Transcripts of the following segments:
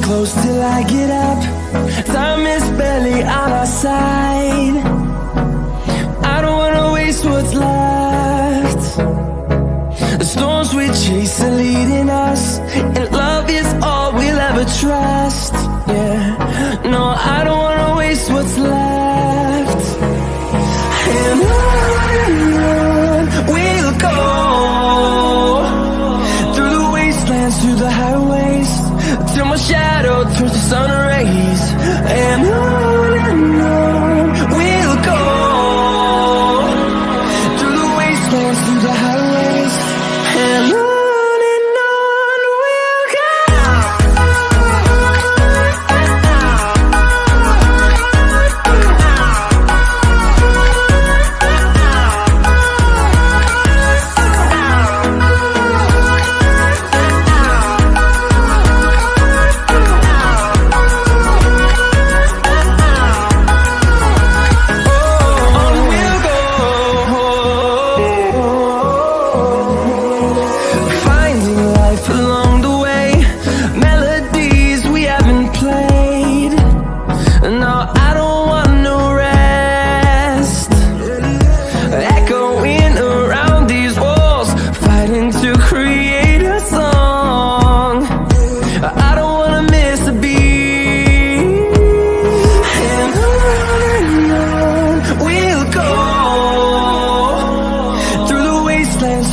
close till I get up. Time is barely on our side. I don't wanna waste what's left. The storms we chase are leading us, and love is all we'll ever trust. Yeah, no, I don't wanna waste what's left. And on we'll go, through the wastelands, through the highways, till my shadow turns to sun rays. And on we'll go, through the wastelands, through the highways, and on we'll go.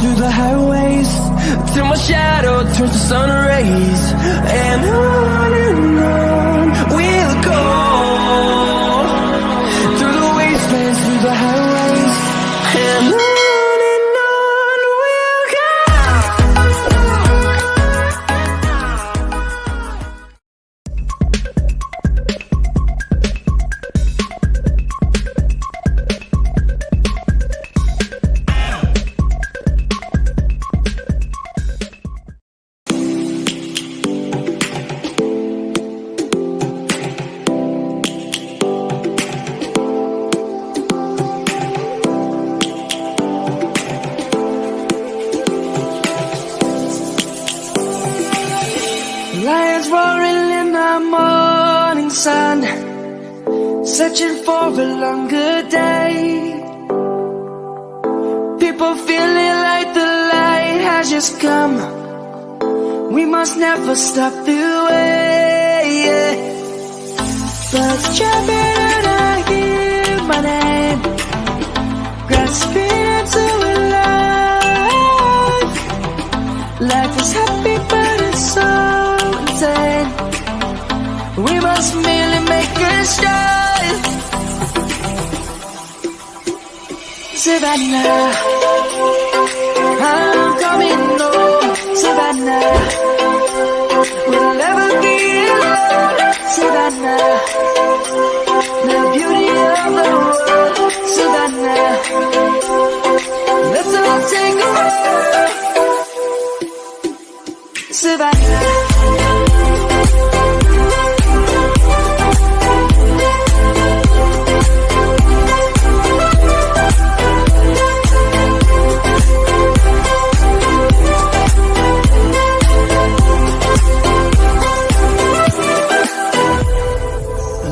Through the highways, till my shadow turns to sun rays. And on we'll go, through the wastelands, through the highways, and on we'll go. Lions roaring in the morning sun, searching for a longer day. People feeling like the light has just come. We must never stop the way. Birds jumping and I hear my name, grasping into a life. Life is happy but it's so insane. We must merely make a start. Savannah, I'm coming home. Savannah, we'll never be alone. Savannah, the beauty of the world. Savannah, let's all take a walk. Savannah.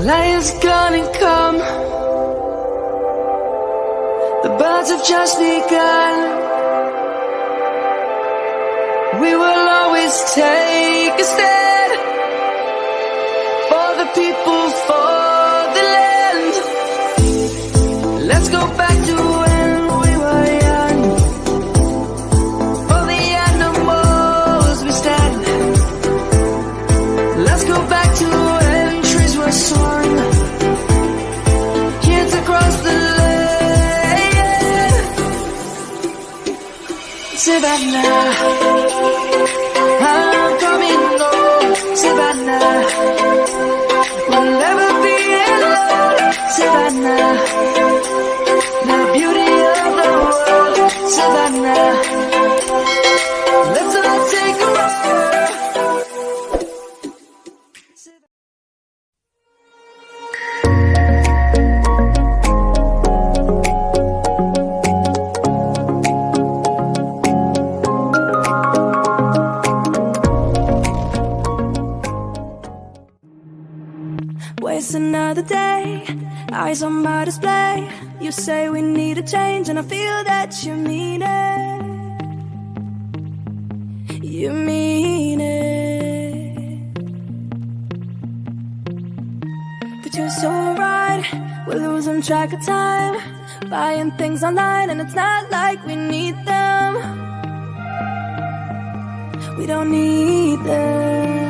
Lion's gonna come. The birds have just begun. We will always take a stand for the people, for the land. Let's go back to when we were young. For the animals we stand. Let's go back to when trees were soaring, kids across the land. Savannah, I'm coming home. Savannah, we'll never be alone. Savannah, the beauty of the world. Savannah, let's all take a walk. eyes on my display. You say we need a change, and I feel that you mean it. You mean it. But you're so right, we're losing track of time, buying things online, and it's not like we need them. We don't need them.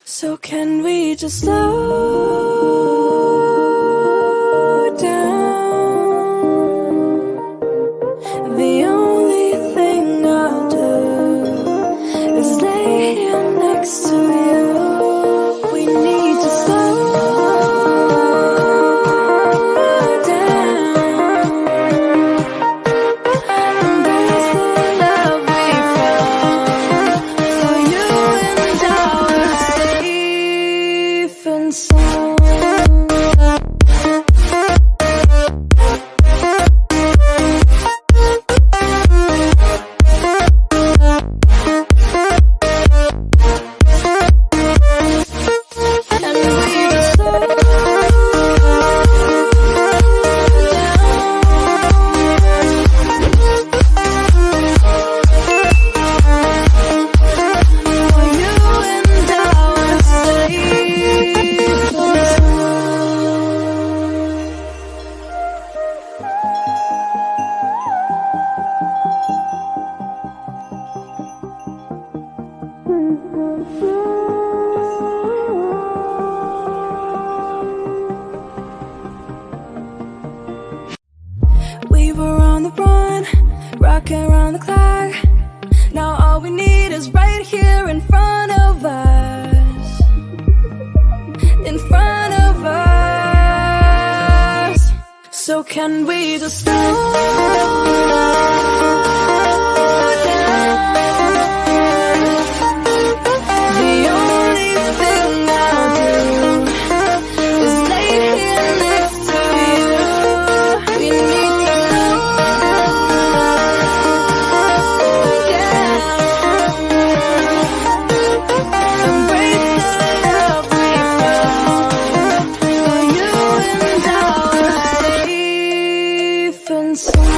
So can we just slow down? The only thing I'll do is lay here next to you. We need to slow down. Embrace the love we found. For you and I are safe and sound. We were on the run, rocking around the clock. Now all we need is right here in front of us. In front of us. So can we just slow down? The only thing I'll do is lay here next to you. We need to embrace the love we found. For you and I are safe and sound.